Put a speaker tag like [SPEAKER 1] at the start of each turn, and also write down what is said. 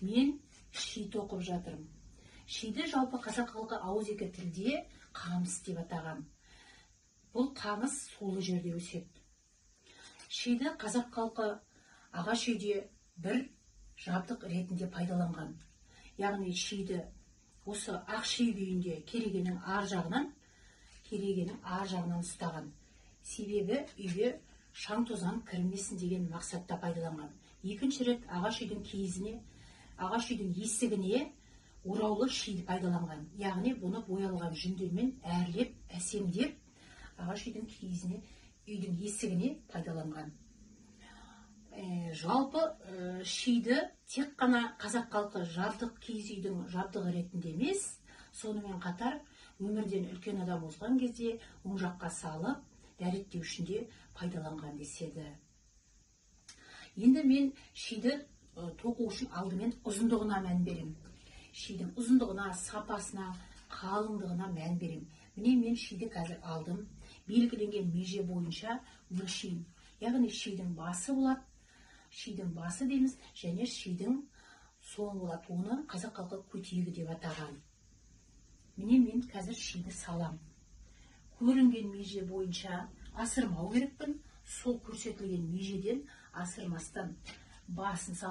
[SPEAKER 1] мен шиді оқып жатырмын. Шиді жалпы қазақ халқы ауызекі тілде қамыс деп атаған. Бұл қамыс сулы жерде өседі. Шиді қазақ халқы ағаш үйде бір жабдық ретінде пайдаланған. Яғни шиді осы Ақши күйінде керегенің ар жағынан ұстаған. Себебі үйге шаң тозаң кірмесін деген мақсатта пайдаланған. Екінші рет ағаш үйдің есігіне ораулы шиді пайдаланған. Яғни бұны боялған жүндермен әрлеп, әсемдеп, ағаш үйдің есігіне пайдаланған. Жалпы шиді тек қана қазақ халқы киіз үйдің жабдығы ретінде емес, сонымен қатар өмірден үлкен адам озған кезде оң жаққа салып, дәреттеу үшін де пайдаланған деседі. Енді мен шиді тоқу үшін алдымен ұзындығына мән берем. Шидің ұзындығына, сапасына, қалыңдығына мән берем. Міне мен шиді қазір алдым. Белгіленген меже бойынша өлшеймін. Яғни шидің басы болады. Шидің басы дейміз, және шидің соңы болады. Оны қазақ халқы көтегі деп атаған. Міне мен қазір шиді салам. Көрінген меже бойынша асырмау керекпін. Сол көрсетілген межеден асырмастан басын салам.